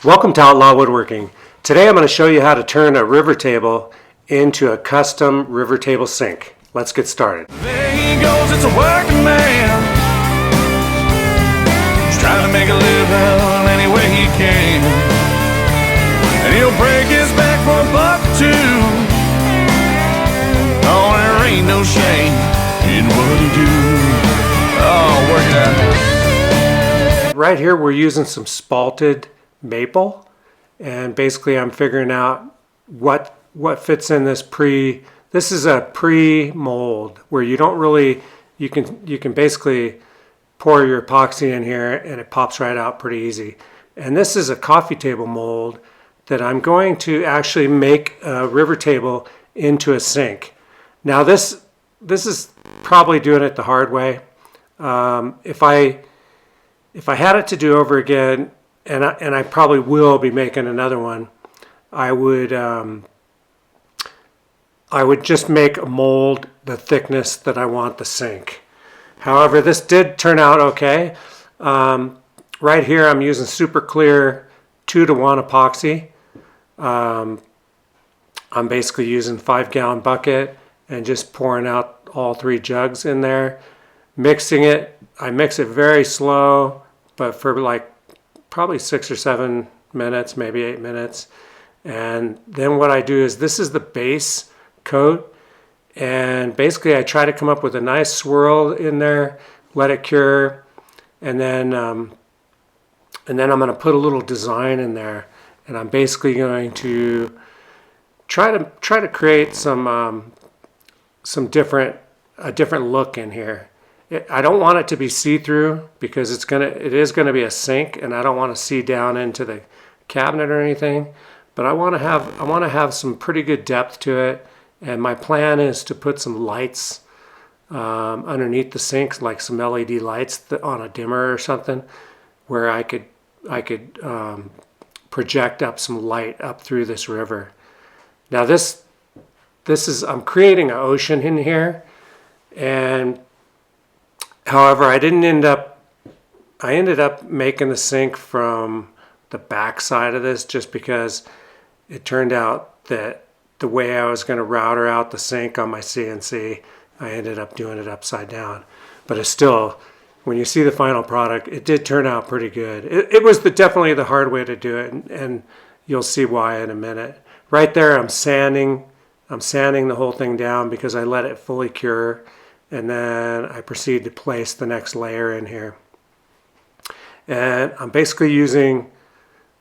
Welcome to Outlaw Woodworking. Today I'm going to show you how to turn a river table into a custom river table sink. Let's get started. There he goes, it's a working man. He's trying to make a living any way he can. And he'll break his back for $1 or $2. Oh, there ain't no shame in what he do. Oh, work it out. Right here we're using some spalted maple, and basically I'm figuring out what fits in this this is a pre-mold where you don't really, you can basically pour your epoxy in here and it pops right out pretty easy. And this is a coffee table mold that I'm going to actually make a river table into a sink. Now this is probably doing it the hard way. If I had it to do over again, and I probably will be making another one, I would just make a mold the thickness that I want the sink. However, this did turn out okay. Right here I'm using super clear 2-to-1 epoxy. I'm basically using 5-gallon bucket and just pouring out all 3 jugs in there, mixing it. I mix it very slow, but for like probably 6 or 7 minutes, maybe 8 minutes. And then what I do is, this is the base coat, and basically I try to come up with a nice swirl in there, let it cure, and then I'm going to put a little design in there, and I'm basically going to try to create a different look in here. I don't want it to be see-through because it is gonna be a sink, and I don't want to see down into the cabinet or anything. But I want to have some pretty good depth to it, and my plan is to put some lights underneath the sinks, like some LED lights on a dimmer or something, where I could project up some light up through this river. Now this is, I'm creating an ocean in here, and however, I ended up making the sink from the back side of this, just because it turned out that the way I was going to router out the sink on my CNC, I ended up doing it upside down. But it's still, when you see the final product, it did turn out pretty good. It was definitely the hard way to do it, and you'll see why in a minute. Right there, I'm sanding the whole thing down because I let it fully cure. And then I proceed to place the next layer in here. And I'm basically using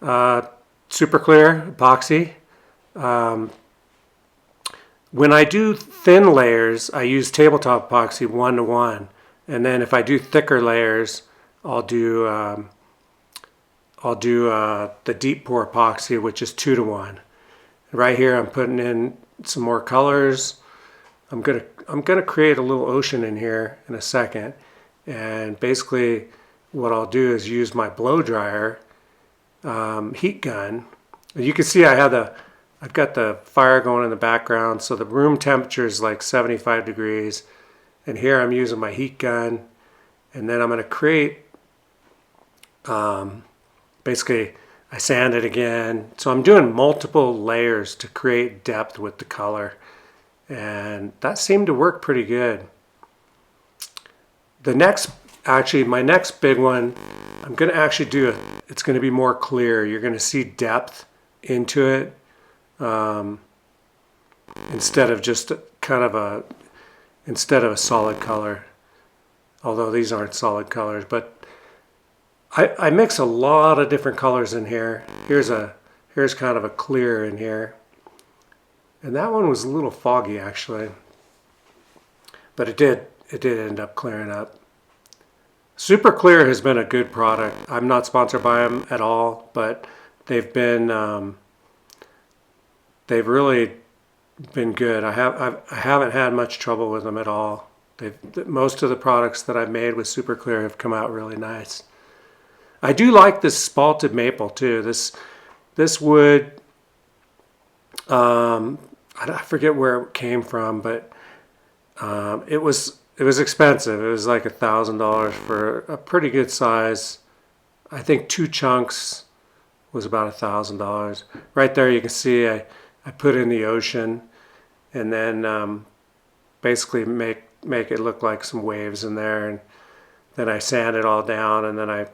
super clear epoxy. When I do thin layers, I use tabletop epoxy 1-to-1. And then if I do thicker layers, I'll do the deep pour epoxy, which is 2-to-1. Right here I'm putting in some more colors. I'm gonna create a little ocean in here in a second, and basically what I'll do is use my blow dryer heat gun. You can see I've got the fire going in the background, so the room temperature is like 75 degrees, and here I'm using my heat gun, and then I'm going to create basically I sand it again, so I'm doing multiple layers to create depth with the color. And that seemed to work pretty good. My next big one, I'm going to actually do it's going to be more clear. You're going to see depth into it instead of just instead of a solid color. Although these aren't solid colors, but I mix a lot of different colors in here. Here's kind of a clear in here. And that one was a little foggy actually, but it did end up clearing up. Super Clear has been a good product. I'm not sponsored by them at all, but they've really been good. I haven't had much trouble with them at all. Most of the products that I've made with Super Clear have come out really nice. I do like this spalted maple too. This wood, I forget where it came from, but it was expensive. It was like $1,000 for a pretty good size. I think 2 chunks was about $1,000. Right there you can see I put in the ocean, and then basically make it look like some waves in there, and then I sand it all down, and then I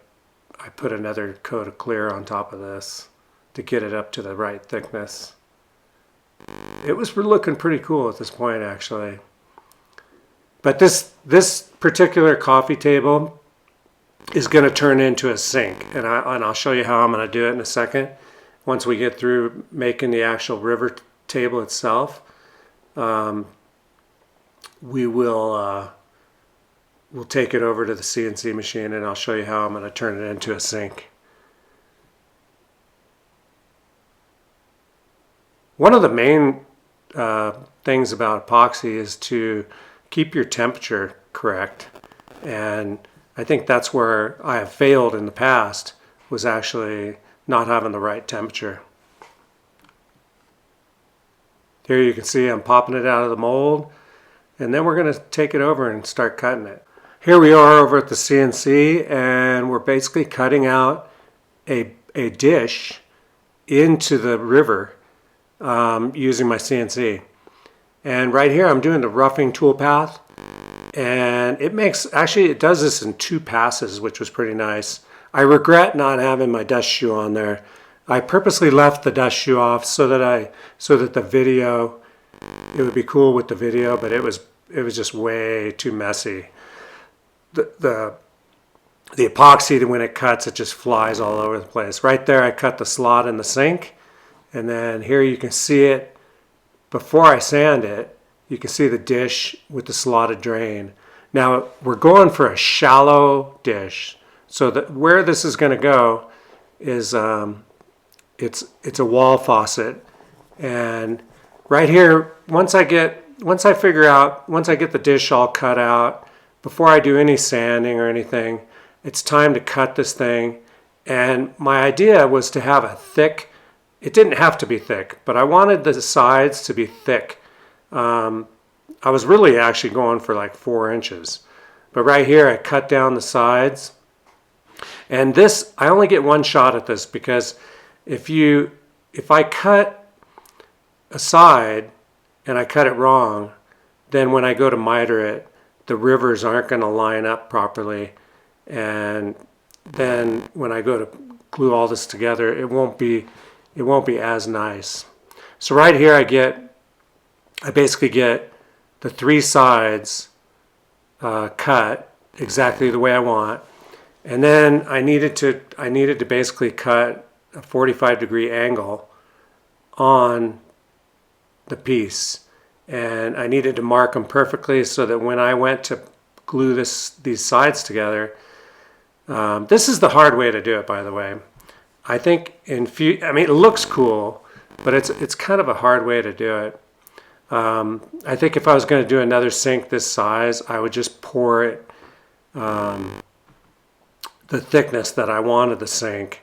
put another coat of clear on top of this to get it up to the right thickness. It was looking pretty cool at this point, actually. But this particular coffee table is going to turn into a sink, and I'll show you how I'm going to do it in a second. Once we get through making the actual river table itself, we'll take it over to the CNC machine, and I'll show you how I'm going to turn it into a sink. One of the main things about epoxy is to keep your temperature correct, and I think that's where I have failed in the past, was actually not having the right temperature. Here you can see I'm popping it out of the mold, and then we're going to take it over and start cutting it. Here we are over at the CNC, and we're basically cutting out a dish into the river using my CNC. And right here I'm doing the roughing toolpath, and it does this in 2 passes, which was pretty nice. I regret not having my dust shoe on there. I purposely left the dust shoe off so that the video, it would be cool with the video, but it was just way too messy. The epoxy, when it cuts, it just flies all over the place. Right there I cut the slot in the sink, and then here you can see it before I sand it. You can see the dish with the slotted drain. Now we're going for a shallow dish, so that where this is going to go is it's a wall faucet. And right here, once I get the dish all cut out, before I do any sanding or anything, it's time to cut this thing. And my idea was to have a thick, it didn't have to be thick, but I wanted the sides to be thick. I was really actually going for like 4 inches. But right here I cut down the sides. And this, I only get 1 shot at this, because if I cut a side and I cut it wrong, then when I go to miter it, the rivers aren't going to line up properly, and then when I go to glue all this together, it won't be as nice. So right here I basically get the 3 sides cut exactly the way I want, and then I needed to basically cut a 45-degree angle on the piece. And I needed to mark them perfectly so that when I went to glue these sides together, this is the hard way to do it, by the way. I think it looks cool, but it's kind of a hard way to do it. I think if I was going to do another sink this size, I would just pour it the thickness that I wanted the sink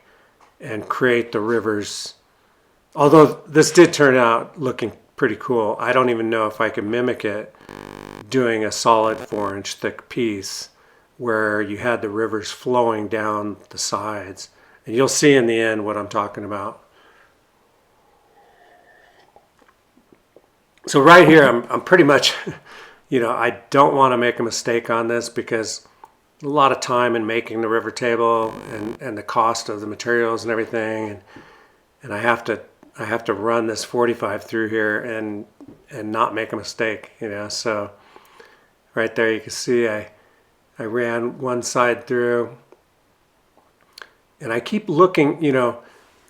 and create the rivers. Although this did turn out looking pretty cool, I don't even know if I can mimic it doing a solid 4-inch thick piece where you had the rivers flowing down the sides. And you'll see in the end what I'm talking about. So right here, I'm pretty much, I don't want to make a mistake on this, because a lot of time in making the river table and the cost of the materials and everything, and I have to run this 45 through here and not make a mistake, So right there you can see I ran one side through, and I keep looking,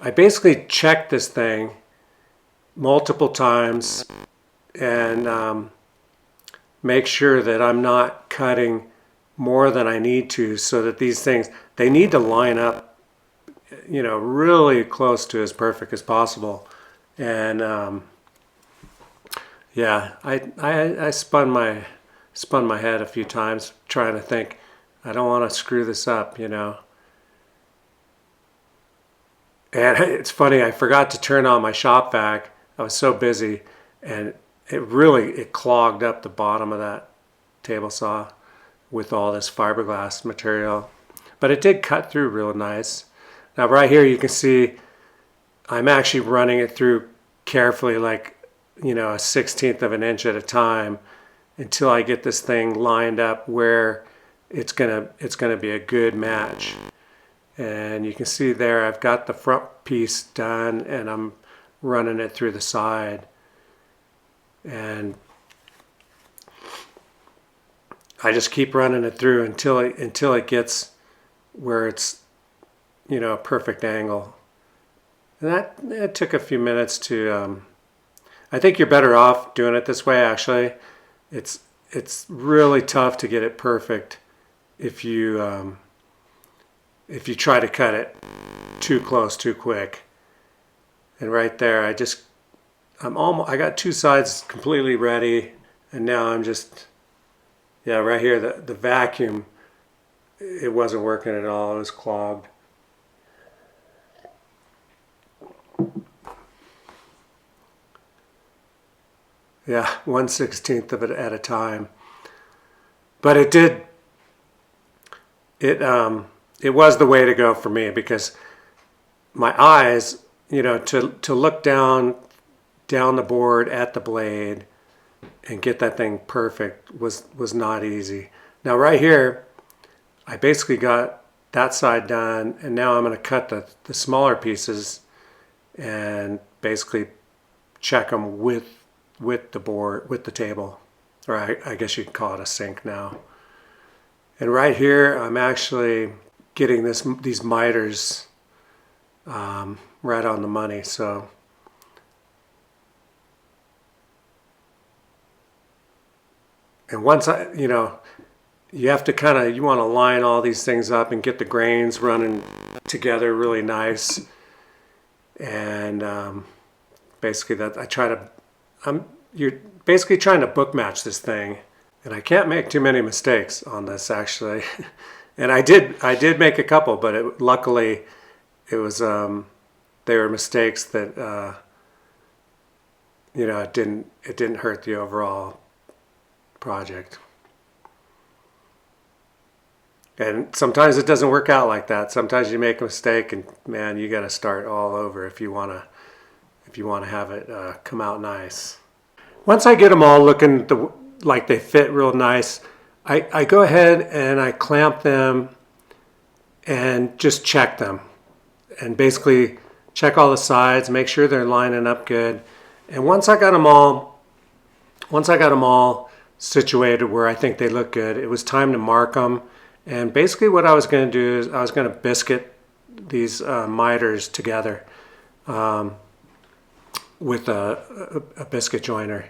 I basically check this thing multiple times and make sure that I'm not cutting more than I need to, so that these things, they need to line up, really close to as perfect as possible. And yeah, I spun my head a few times trying to think, I don't want to screw this up, And it's funny, I forgot to turn on my shop vac. I was so busy, and it clogged up the bottom of that table saw with all this fiberglass material. But it did cut through real nice. Now right here you can see I'm actually running it through carefully, like, you know, a 1/16 of an inch at a time until I get this thing lined up where it's gonna be a good match. And you can see there I've got the front piece done and I'm running it through the side. And I just keep running it through until it gets where it's, you know, a perfect angle. And that took a few minutes to, I think you're better off doing it this way actually. It's really tough to get it perfect if you try to cut it too close too quick. And right there I got two sides completely ready, and now I'm just, yeah, right here the vacuum, it wasn't working at all. It was clogged. Yeah, 1/16 of it at a time. But it was the way to go for me, because my eyes, you know, to look down the board at the blade and get that thing perfect was not easy. Now right here, I basically got that side done, and now I'm going to cut the smaller pieces and basically check them with the board, with the table, or I guess you could call it a sink now. And right here, I'm actually getting these miters right on the money. So and once you know, you have to you want to line all these things up and get the grains running together really nice. And basically you're basically trying to book match this thing. And I can't make too many mistakes on this actually. And I did make a couple, but luckily it was they were mistakes that you know, it didn't hurt the overall project. And sometimes it doesn't work out like that. Sometimes you make a mistake and man, you got to start all over if you want to have it come out nice. Once I get them all looking like they fit real nice, I go ahead and I clamp them and just check them, and basically check all the sides, make sure they're lining up good. And once I got them all situated where I think they look good, it was time to mark them. And basically what I was going to do is I was going to biscuit these miters together with a biscuit joiner.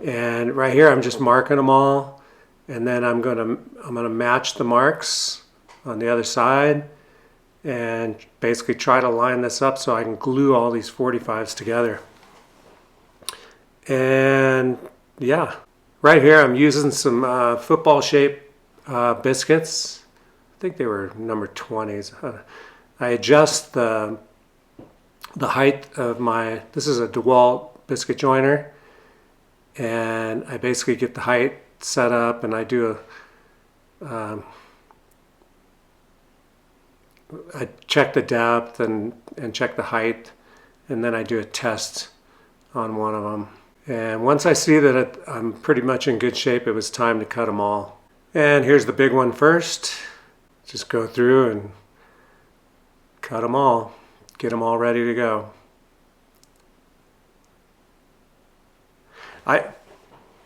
And right here I'm just marking them all, and then I'm gonna match the marks on the other side and basically try to line this up so I can glue all these 45s together. And yeah, right here I'm using some football shape biscuits. I think they were number 20s. I adjust the height of this is a DeWalt biscuit joiner, and I basically get the height set up, and I do I check the depth and check the height, and then I do a test on one of them. And once I see that I'm pretty much in good shape, it was time to cut them all. And here's the big one first. Just go through and cut them all, get them all ready to go.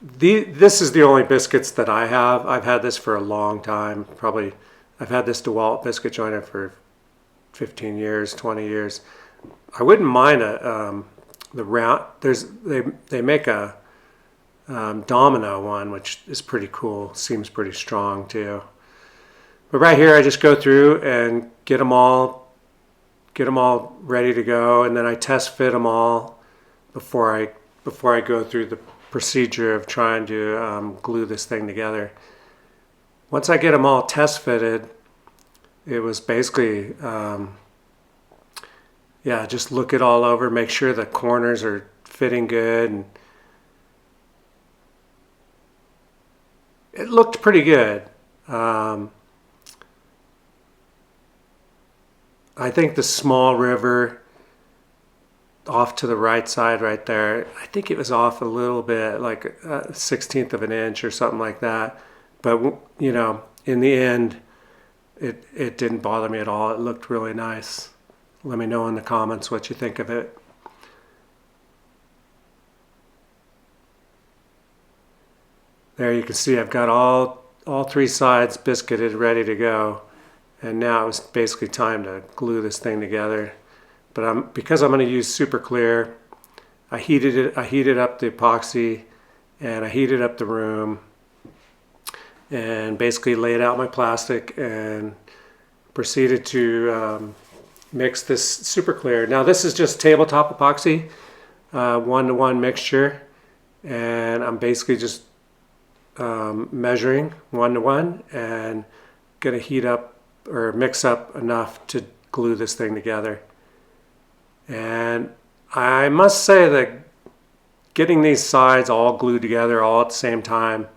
This is the only biscuits that I have. I've had this for a long time. Probably I've had this DeWalt biscuit joiner for 15 years, 20 years. I wouldn't mind the round. They make a domino one, which is pretty cool. Seems pretty strong too. But right here, I just go through and get them all ready to go, and then I test fit them all before I go through the procedure of trying to glue this thing together. Once I get them all test fitted, it was basically yeah, just look it all over, make sure the corners are fitting good, and it looked pretty good. I think the small river off to the right side right there. I think it was off a little bit, like a 1/16 of an inch or something like that. But you know, in the end, it didn't bother me at all. It looked really nice. Let me know in the comments what you think of it. There you can see I've got all three sides biscuited, ready to go. And now it's basically time to glue this thing together. But because I'm going to use super clear, I heated up the epoxy, and I heated up the room, and basically laid out my plastic and proceeded to mix this super clear. Now this is just tabletop epoxy, 1-to-1 mixture, and I'm basically just measuring 1-to-1 and gonna heat up or mix up enough to glue this thing together. And I must say that getting these sides all glued together all at the same time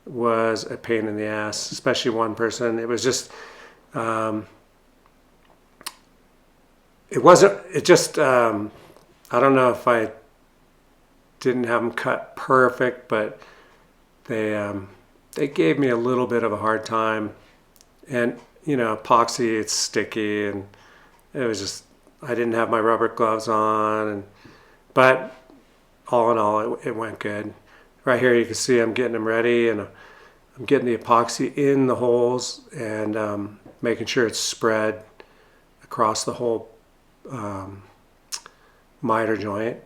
was a pain in the ass, especially one person. It was just I don't know if I didn't have them cut perfect, but they gave me a little bit of a hard time. And you know, epoxy, it's sticky, and it was just, I didn't have my rubber gloves on, but all in all, it went good. Right here you can see I'm getting them ready, and I'm getting the epoxy in the holes and making sure it's spread across the whole miter joint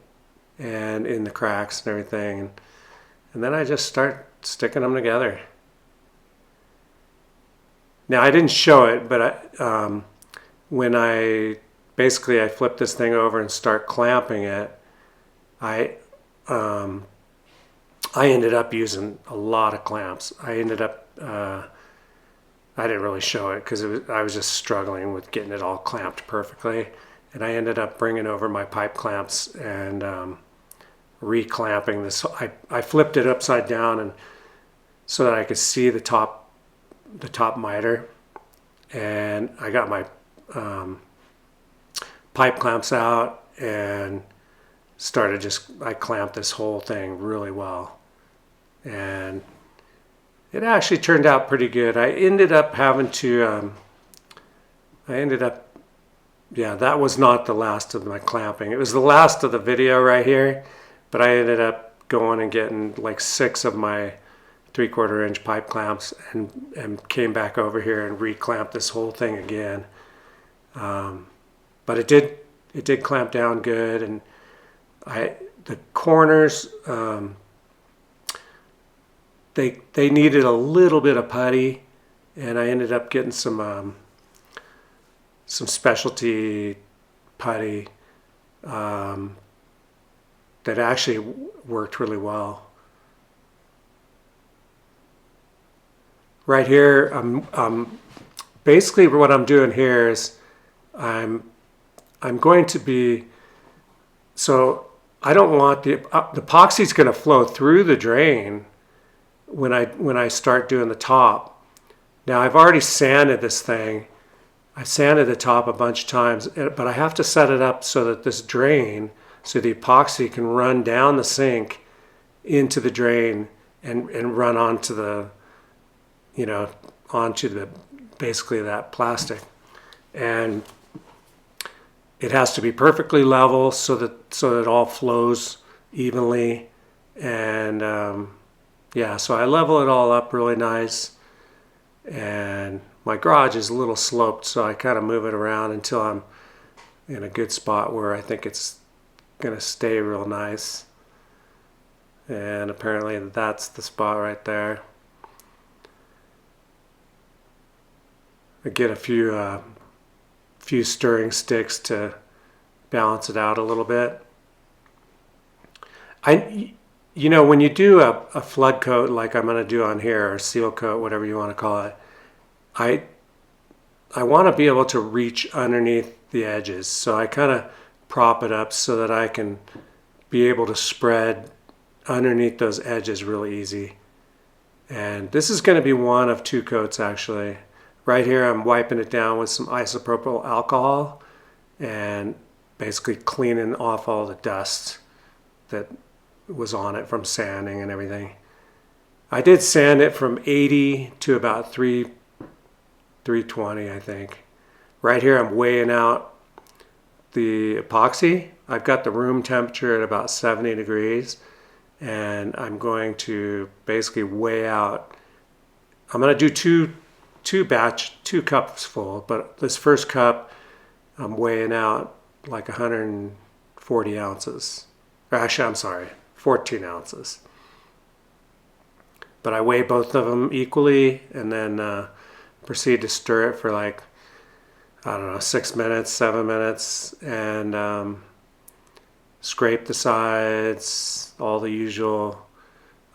and in the cracks and everything. And then I just start sticking them together. Now I didn't show it, but when I flip this thing over and start clamping it, I ended up using a lot of clamps. I didn't really show it because I was just struggling with getting it all clamped perfectly, and I ended up bringing over my pipe clamps and re-clamping this. I flipped it upside down and so that I could see the top miter, and I got my pipe clamps out and I clamped this whole thing really well, and it actually turned out pretty good. I ended up having to that was not the last of my clamping. It was the last of the video right here, but I ended up going and getting like 6 of my 3/4 inch pipe clamps and came back over here and re-clamped this whole thing again. But it did clamp down good, and the corners they needed a little bit of putty, and I ended up getting some specialty putty that actually worked really well. Right here, basically what I'm doing here is I'm going to be, so I don't want the epoxy's going to flow through the drain when I start doing the top. Now I've already sanded this thing. I've sanded the top a bunch of times, but I have to set it up so that this drain, so the epoxy can run down the sink into the drain and run onto the, basically that plastic. And it has to be perfectly level so that it all flows evenly. And so I level it all up really nice. And my garage is a little sloped, so I kind of move it around until I'm in a good spot where I think it's gonna stay real nice. And apparently that's the spot right there. I get a few stirring sticks to balance it out a little bit. When you do a flood coat like I'm going to do on here, or seal coat, whatever you want to call it, I want to be able to reach underneath the edges. So I kind of prop it up so that I can be able to spread underneath those edges really easy. And this is going to be one of 2 coats actually. Right here I'm wiping it down with some isopropyl alcohol, and basically cleaning off all the dust that was on it from sanding and everything. I did sand it from 80 to about 320, I think. Right here I'm weighing out the epoxy. I've got the room temperature at about 70 degrees, and I'm going to basically weigh out. I'm going to do two cups full, but this first cup I'm weighing out like 140 ounces. Or actually, I'm sorry, 14 ounces. But I weigh both of them equally and then proceed to stir it for like, I don't know, 6 minutes, 7 minutes, and scrape the sides, all the usual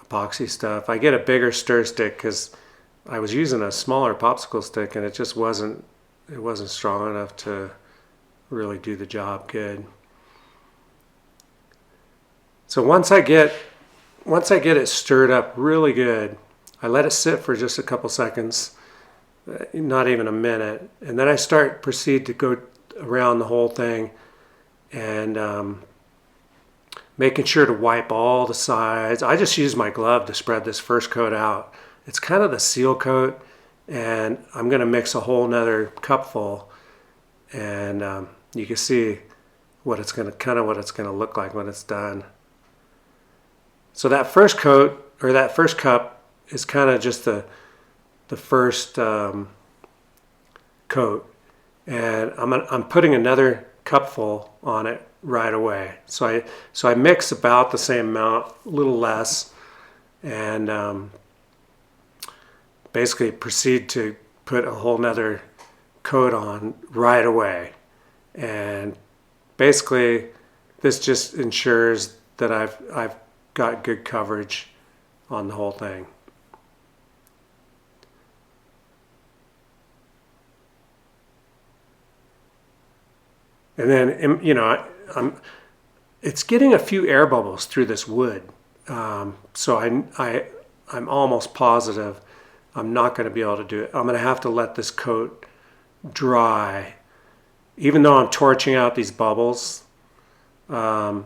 epoxy stuff. I get a bigger stir stick because I was using a smaller popsicle stick and it just wasn't strong enough to really do the job good. So once I get it stirred up really good, I let it sit for just a couple seconds, not even a minute, and then I proceed to go around the whole thing and making sure to wipe all the sides. I just use my glove to spread this first coat out. It's kind of the seal coat, and I'm going to mix a whole nother cupful, and you can see what it's going to look like when it's done. So that first coat, or that first cup, is kind of just the first coat, and I'm putting another cupful on it right away. So I mix about the same amount, a little less, and basically proceed to put a whole nother coat on right away. And basically this just ensures that I've got good coverage on the whole thing. And then, you know, it's getting a few air bubbles through this wood. So I'm almost positive I'm not going to be able to do it. I'm going to have to let this coat dry. Even though I'm torching out these bubbles, there's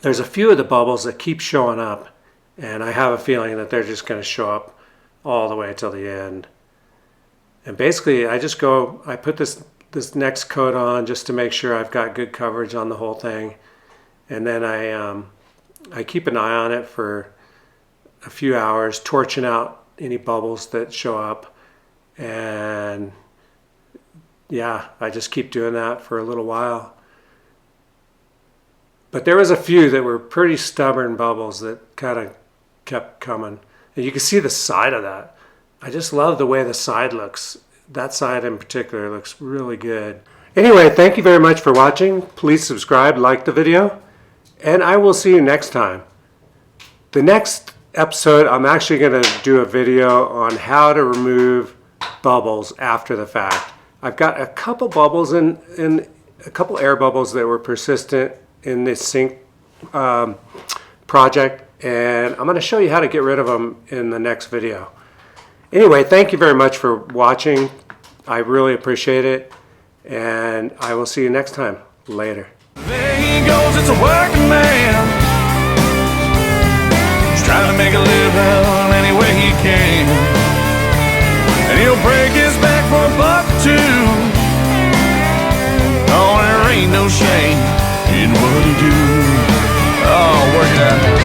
a few of the bubbles that keep showing up, and I have a feeling that they're just going to show up all the way till the end. And basically I put this next coat on just to make sure I've got good coverage on the whole thing, and then I keep an eye on it for a few hours, torching out any bubbles that show up, and yeah, I just keep doing that for a little while. But there was a few that were pretty stubborn bubbles that kind of kept coming, and you can see the side of that. I just love the way the side looks. That side in particular looks really good. Anyway, thank you very much for watching. Please subscribe, like the video, and I will see you next time. The next episode, I'm actually going to do a video on how to remove bubbles after the fact. I've got a couple bubbles in a couple air bubbles that were persistent in this sink project, and I'm going to show you how to get rid of them in the next video. Anyway, thank you very much for watching. I really appreciate it, and I will see you next time. Later. There he goes, it's a working man. He's trying to make a living any way he can, and he'll break his back for $1 or $2. Oh, there ain't no shame in what he do.